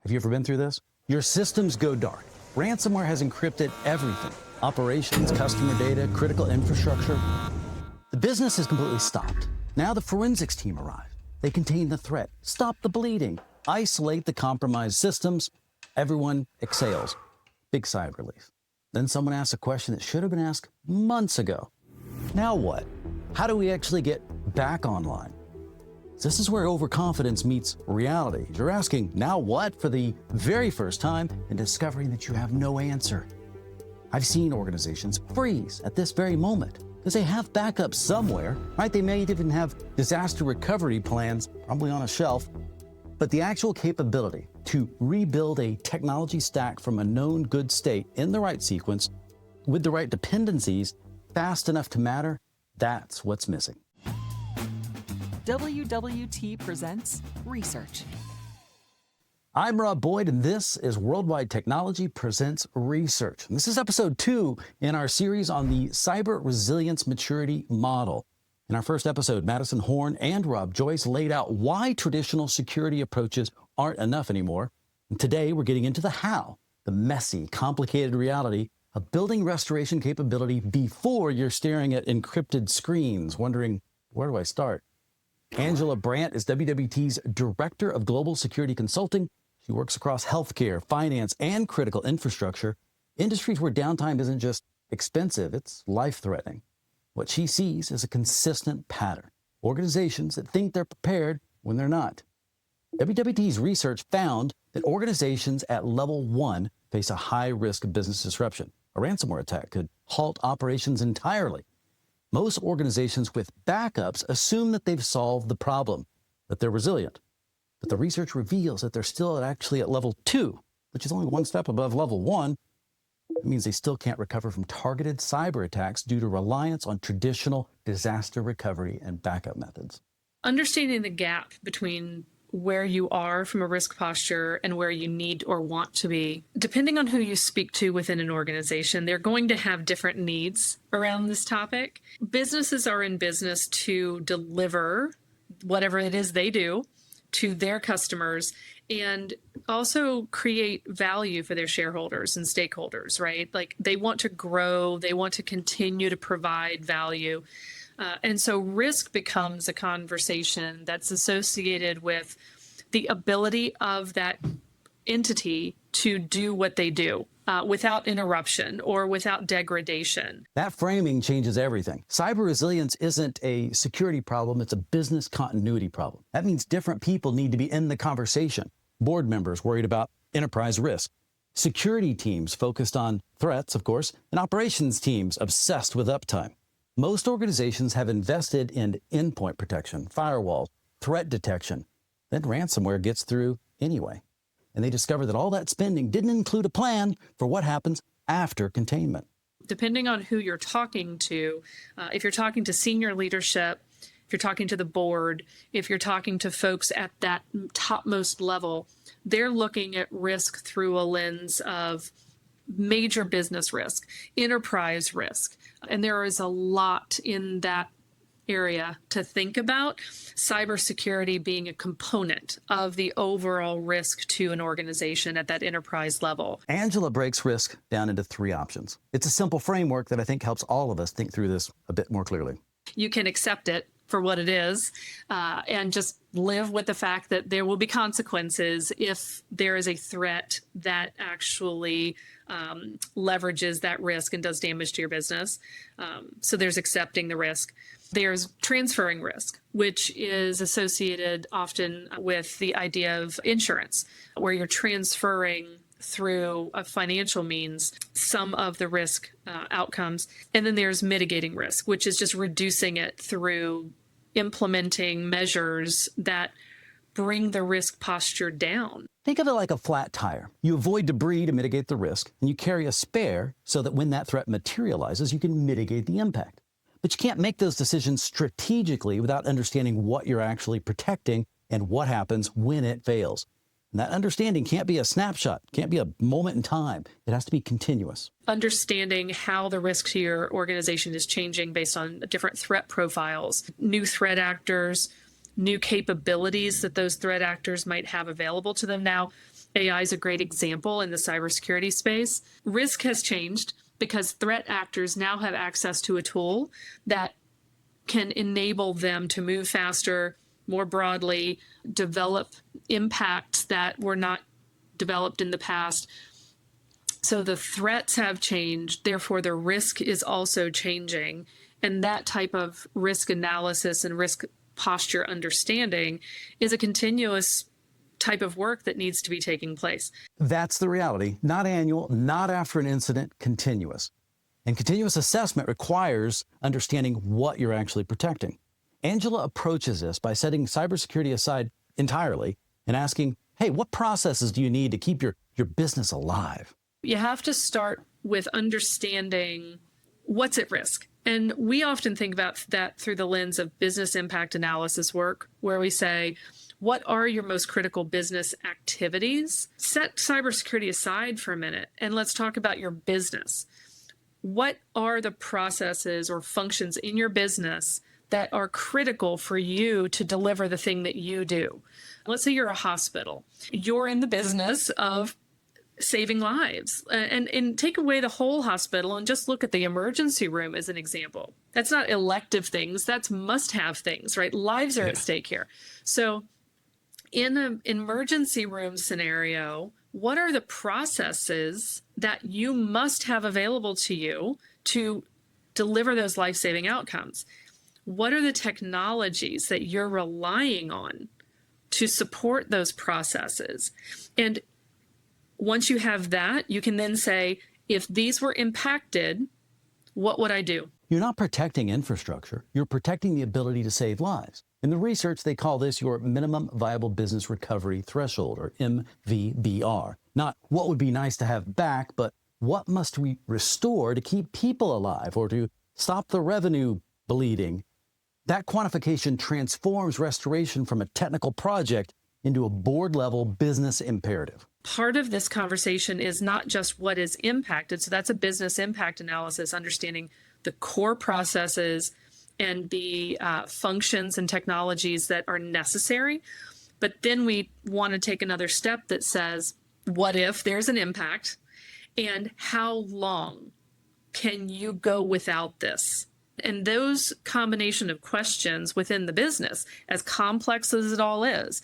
Have you ever been through this? Your systems go dark. Ransomware has encrypted everything. Operations, customer data, critical infrastructure. The business is completely stopped. Now the forensics team arrives. They contain the threat, stop the bleeding, isolate the compromised systems. Everyone exhales. Big sigh of relief. Then someone asks a question that should have been asked months ago. Now what? How do we actually get back online? This is where overconfidence meets reality. You're asking, now what, for the very first time and discovering that you have no answer. I've seen organizations freeze at this very moment because they have backups somewhere, right? They may even have disaster recovery plans probably on a shelf, but the actual capability to rebuild a technology stack from a known good state in the right sequence with the right dependencies fast enough to matter, that's what's missing. WWT presents Research. I'm Robb Boyd, and this is Worldwide Technology Presents Research. And this is episode 2 in our series on the Cyber Resilience Maturity Model. In our first episode, Madison Horn and Rob Joyce laid out why traditional security approaches aren't enough anymore. And today, we're getting into the how, the messy, complicated reality of building restoration capability before you're staring at encrypted screens, wondering, where do I start? Angela Brandt is WWT's Director of Global Security Consulting. She works across healthcare, finance, and critical infrastructure, industries where downtime isn't just expensive, it's life-threatening. What she sees is a consistent pattern. Organizations that think they're prepared when they're not. WWT's research found that organizations at level 1 face a high risk of business disruption. A ransomware attack could halt operations entirely. Most organizations with backups assume that they've solved the problem, that they're resilient. But the research reveals that they're still actually at level 2, which is only one step above level 1. It means they still can't recover from targeted cyber attacks due to reliance on traditional disaster recovery and backup methods. Understanding the gap between where you are from a risk posture and where you need or want to be. Depending on who you speak to within an organization, they're going to have different needs around this topic. Businesses are in business to deliver whatever it is they do to their customers and also create value for their shareholders and stakeholders, right? Like they want to grow, they want to continue to provide value. And so risk becomes a conversation that's associated with the ability of that entity to do what they do without interruption or without degradation. That framing changes everything. Cyber resilience isn't a security problem, it's a business continuity problem. That means different people need to be in the conversation. Board members worried about enterprise risk. Security teams focused on threats, of course, and operations teams obsessed with uptime. Most organizations have invested in endpoint protection, firewalls, threat detection. Then ransomware gets through anyway. And they discover that all that spending didn't include a plan for what happens after containment. Depending on who you're talking to, if you're talking to senior leadership, if you're talking to the board, if you're talking to folks at that topmost level, they're looking at risk through a lens of major business risk, enterprise risk. And there is a lot in that area to think about, cybersecurity being a component of the overall risk to an organization at that enterprise level. Angela breaks risk down into 3 options. It's a simple framework that I think helps all of us think through this a bit more clearly. You can accept it for what it is and just live with the fact that there will be consequences if there is a threat that actually leverages that risk and does damage to your business. So there's accepting the risk. There's transferring risk, which is associated often with the idea of insurance, where you're transferring through a financial means some of the risk outcomes. And then there's mitigating risk, which is just reducing it through implementing measures that bring the risk posture down. Think of it like a flat tire. You avoid debris to mitigate the risk, and you carry a spare so that when that threat materializes, you can mitigate the impact. But you can't make those decisions strategically without understanding what you're actually protecting and what happens when it fails. And that understanding can't be a snapshot, can't be a moment in time. It has to be continuous. Understanding how the risk to your organization is changing based on different threat profiles, new threat actors, new capabilities that those threat actors might have available to them now. AI is a great example in the cybersecurity space. Risk has changed because threat actors now have access to a tool that can enable them to move faster, more broadly, develop impacts that were not developed in the past. So the threats have changed, therefore the risk is also changing. And that type of risk analysis and risk posture understanding is a continuous type of work that needs to be taking place. That's the reality. Not annual, not after an incident, continuous. And continuous assessment requires understanding what you're actually protecting. Angela approaches this by setting cybersecurity aside entirely and asking, hey, what processes do you need to keep your business alive? You have to start with understanding what's at risk. And we often think about that through the lens of business impact analysis work, where we say, what are your most critical business activities? Set cybersecurity aside for a minute and let's talk about your business. What are the processes or functions in your business that are critical for you to deliver the thing that you do? Let's say you're a hospital. You're in the business of saving lives, and take away the whole hospital and just look at the emergency room as an example. That's not elective things, that's must-have things, right? Lives are at stake here. So in an emergency room scenario, what are the processes that you must have available to you to deliver those life-saving outcomes? What are the technologies that you're relying on to support those processes? And once you have that, you can then say, if these were impacted, what would I do? You're not protecting infrastructure. You're protecting the ability to save lives. In the research, they call this your minimum viable business recovery threshold, or MVBR. Not what would be nice to have back, but what must we restore to keep people alive or to stop the revenue bleeding? That quantification transforms restoration from a technical project into a board-level business imperative. Part of this conversation is not just what is impacted. So that's a business impact analysis, understanding the core processes and the functions and technologies that are necessary. But then we want to take another step that says, what if there's an impact, and how long can you go without this? And those combination of questions within the business, as complex as it all is,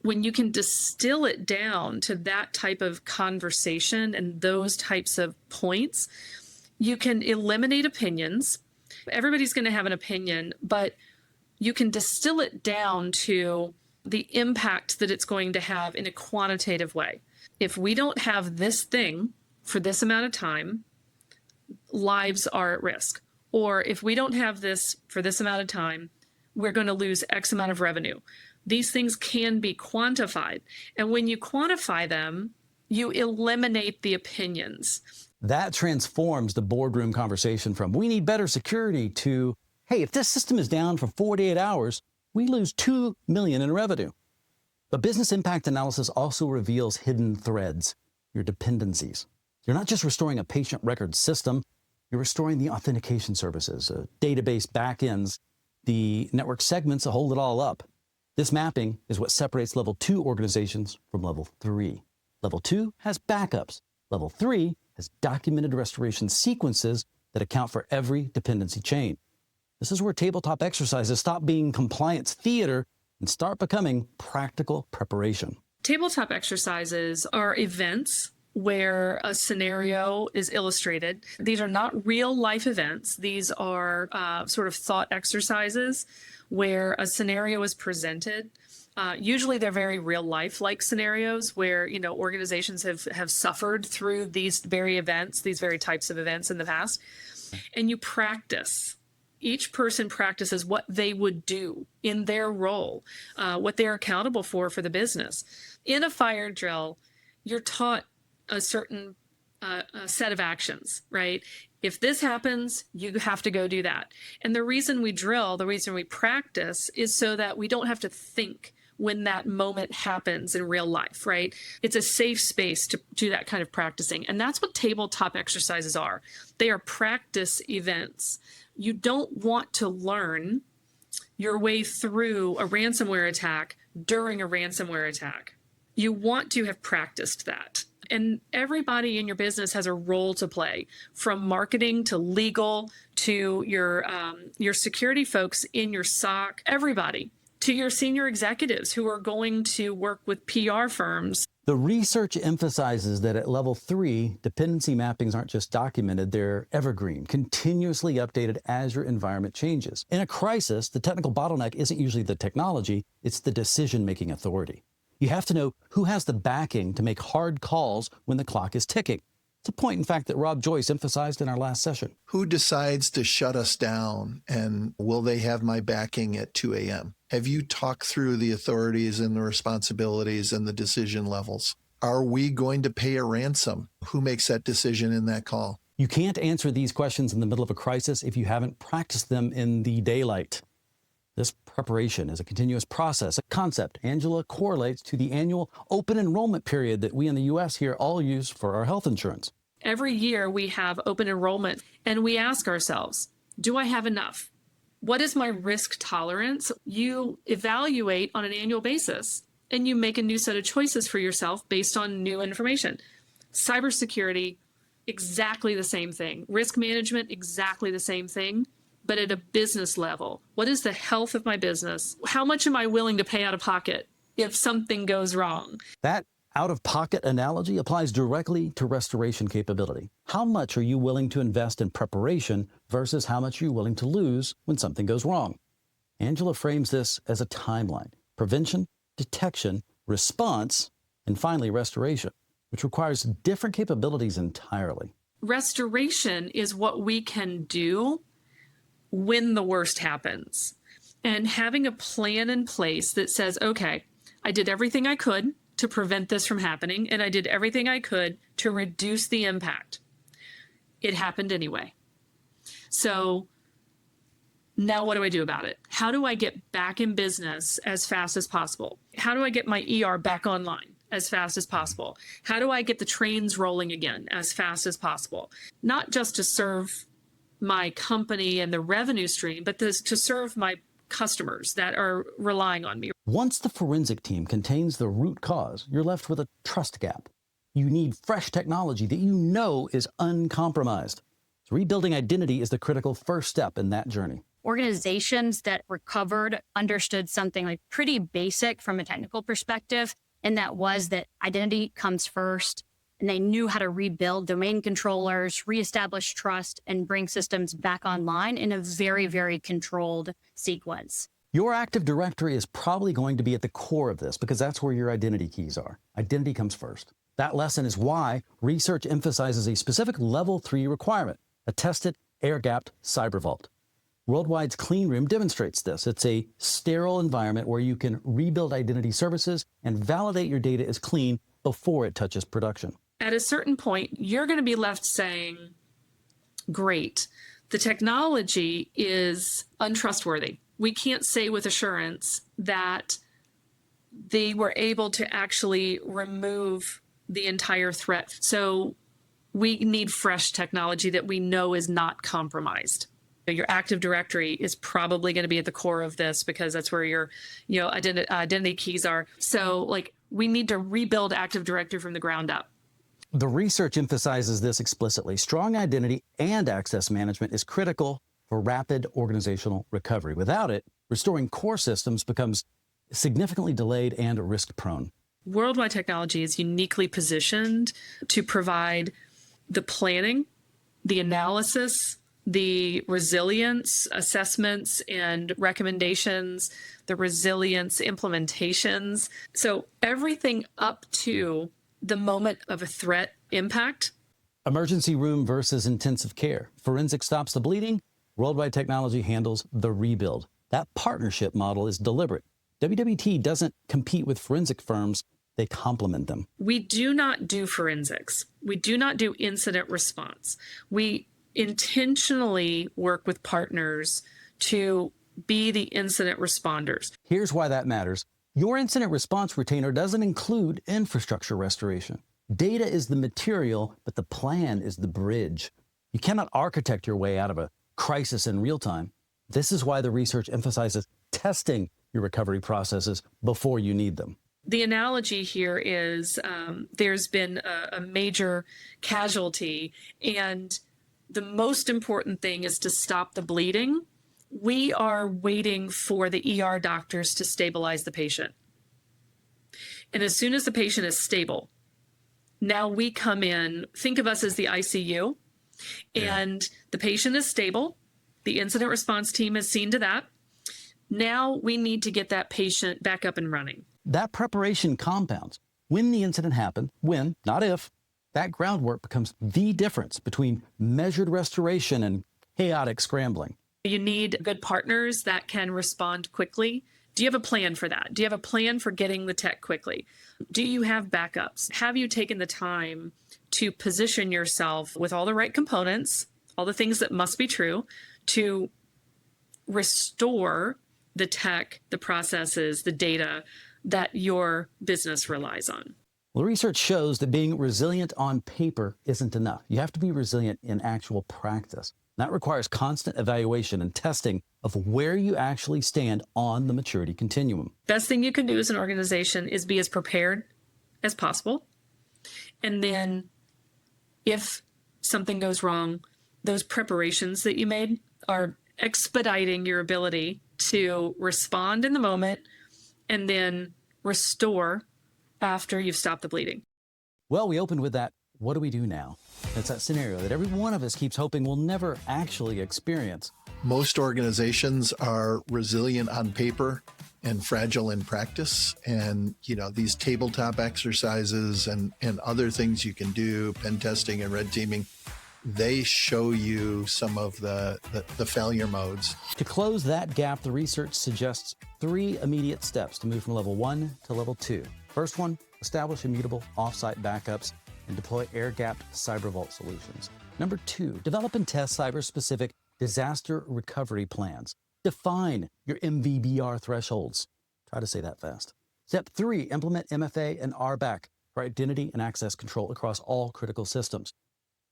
when you can distill it down to that type of conversation and those types of points, you can eliminate opinions. Everybody's going to have an opinion, but you can distill it down to the impact that it's going to have in a quantitative way. If we don't have this thing for this amount of time, lives are at risk. Or if we don't have this for this amount of time, we're going to lose X amount of revenue. These things can be quantified. And when you quantify them, you eliminate the opinions. That transforms the boardroom conversation from we need better security to, hey, if this system is down for 48 hours, we lose $2 million in revenue. But business impact analysis also reveals hidden threads, your dependencies. You're not just restoring a patient record system, you're restoring the authentication services, database backends, the network segments that hold it all up. This mapping is what separates level 2 organizations from level 3. Level 2 has backups. Level 3 has documented restoration sequences that account for every dependency chain. This is where tabletop exercises stop being compliance theater and start becoming practical preparation. Tabletop exercises are events where a scenario is illustrated. These are not real life events. These are sort of thought exercises where a scenario is presented. Usually they're very real life like scenarios where, organizations have suffered through these very events, these very types of events in the past. And you practice. Each person practices what they would do in their role, what they're accountable for the business. In a fire drill, you're taught a certain set of actions, right? If this happens, you have to go do that. And the reason we drill, the reason we practice is so that we don't have to think when that moment happens in real life, right? It's a safe space to do that kind of practicing. And that's what tabletop exercises are. They are practice events. You don't want to learn your way through a ransomware attack during a ransomware attack. You want to have practiced that. And everybody in your business has a role to play, from marketing to legal to your security folks in your SOC, everybody, to your senior executives who are going to work with PR firms. The research emphasizes that at level 3, dependency mappings aren't just documented, they're evergreen, continuously updated as your environment changes. In a crisis, the technical bottleneck isn't usually the technology, it's the decision-making authority. You have to know who has the backing to make hard calls when the clock is ticking. It's a point, in fact, that Rob Joyce emphasized in our last session. Who decides to shut us down, and will they have my backing at 2 a.m.? Have you talked through the authorities and the responsibilities and the decision levels? Are we going to pay a ransom? Who makes that decision in that call? You can't answer these questions in the middle of a crisis if you haven't practiced them in the daylight. This preparation is a continuous process, a concept Angela correlates to the annual open enrollment period that we in the U.S. here all use for our health insurance. Every year we have open enrollment, and we ask ourselves, do I have enough? What is my risk tolerance? You evaluate on an annual basis, and you make a new set of choices for yourself based on new information. Cybersecurity, exactly the same thing. Risk management, exactly the same thing. But at a business level, what is the health of my business? How much am I willing to pay out of pocket if something goes wrong? That out-of-pocket analogy applies directly to restoration capability. How much are you willing to invest in preparation versus how much are you willing to lose when something goes wrong? Angela frames this as a timeline: prevention, detection, response, and finally restoration, which requires different capabilities entirely. Restoration is what we can do when the worst happens, and having a plan in place that says, okay, I did everything I could to prevent this from happening, and I did everything I could to reduce the impact. It happened anyway. So now what do I do about it? How do I get back in business as fast as possible? How do I get my ER back online as fast as possible? How do I get the trains rolling again as fast as possible? Not just to serve my company and the revenue stream, but to serve my customers that are relying on me. Once the forensic team contains the root cause, you're left with a trust gap. You need fresh technology that you know is uncompromised. So rebuilding identity is the critical first step in that journey. Organizations that recovered understood something like pretty basic from a technical perspective, and that was that identity comes first. And they knew how to rebuild domain controllers, reestablish trust, and bring systems back online in a very, very controlled sequence. Your Active Directory is probably going to be at the core of this because that's where your identity keys are. Identity comes first. That lesson is why research emphasizes a specific level 3 requirement, a tested, air-gapped cyber vault. Worldwide's Clean Room demonstrates this. It's a sterile environment where you can rebuild identity services and validate your data is clean before it touches production. At a certain point, you're going to be left saying, great, the technology is untrustworthy. We can't say with assurance that they were able to actually remove the entire threat. So we need fresh technology that we know is not compromised. Your Active Directory is probably going to be at the core of this because that's where your identity keys are. So we need to rebuild Active Directory from the ground up. The research emphasizes this explicitly. Strong identity and access management is critical for rapid organizational recovery. Without it, restoring core systems becomes significantly delayed and risk-prone. Worldwide Technology is uniquely positioned to provide the planning, the analysis, the resilience assessments and recommendations, the resilience implementations. So everything up to the moment of a threat impact. Emergency room versus intensive care. Forensic stops the bleeding. Worldwide Technology handles the rebuild. That partnership model is deliberate. WWT doesn't compete with forensic firms. They complement them. We do not do forensics. We do not do incident response. We intentionally work with partners to be the incident responders. Here's why that matters. Your incident response retainer doesn't include infrastructure restoration. Data is the material, but the plan is the bridge. You cannot architect your way out of a crisis in real time. This is why the research emphasizes testing your recovery processes before you need them. The analogy here is there's been a major casualty, and the most important thing is to stop the bleeding. We are waiting for the ER doctors to stabilize the patient. And as soon as the patient is stable, now we come in, think of us as the ICU, and the patient is stable. The incident response team has seen to that. Now we need to get that patient back up and running. That preparation compounds. When the incident happened, when, not if, that groundwork becomes the difference between measured restoration and chaotic scrambling. You need good partners that can respond quickly. Do you have a plan for that? Do you have a plan for getting the tech quickly? Do you have backups? Have you taken the time to position yourself with all the right components, all the things that must be true, to restore the tech, the processes, the data that your business relies on? Well, the research shows that being resilient on paper isn't enough. You have to be resilient in actual practice. That requires constant evaluation and testing of where you actually stand on the maturity continuum. Best thing you can do as an organization is be as prepared as possible. And then if something goes wrong, those preparations that you made are expediting your ability to respond in the moment and then restore after you've stopped the bleeding. Well, we opened with that, what do we do now? It's that scenario that every one of us keeps hoping we'll never actually experience. Most organizations are resilient on paper and fragile in practice. And, these tabletop exercises and other things you can do, pen testing and red teaming, they show you some of the failure modes. To close that gap, the research suggests 3 immediate steps to move from level 1 to level 2. First one, establish immutable offsite backups and deploy air-gapped cyber vault solutions. Number 2, develop and test cyber-specific disaster recovery plans. Define your MVBR thresholds. Try to say that fast. Step 3, implement MFA and RBAC for identity and access control across all critical systems.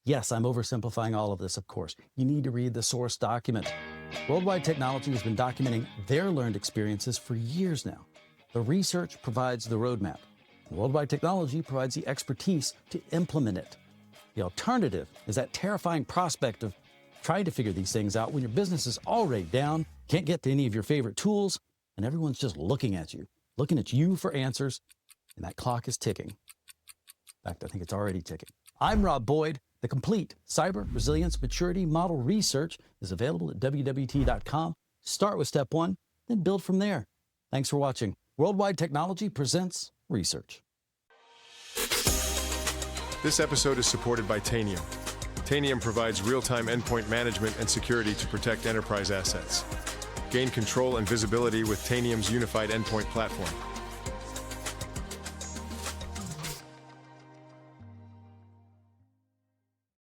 Yes, I'm oversimplifying all of this, of course. You need to read the source document. Worldwide Technology has been documenting their learned experiences for years now. The research provides the roadmap. Worldwide Technology provides the expertise to implement it. The alternative is that terrifying prospect of trying to figure these things out when your business is already down, can't get to any of your favorite tools, and everyone's just looking at you for answers, and that clock is ticking. In fact, I think it's already ticking. I'm Robb Boyd. The complete Cyber Resilience Maturity Model research is available at WWT.com. Start with step 1, then build from there. Thanks for watching. Worldwide Technology presents Research. This episode is supported by Tanium. Tanium provides real-time endpoint management and security to protect enterprise assets. Gain control and visibility with Tanium's unified endpoint platform.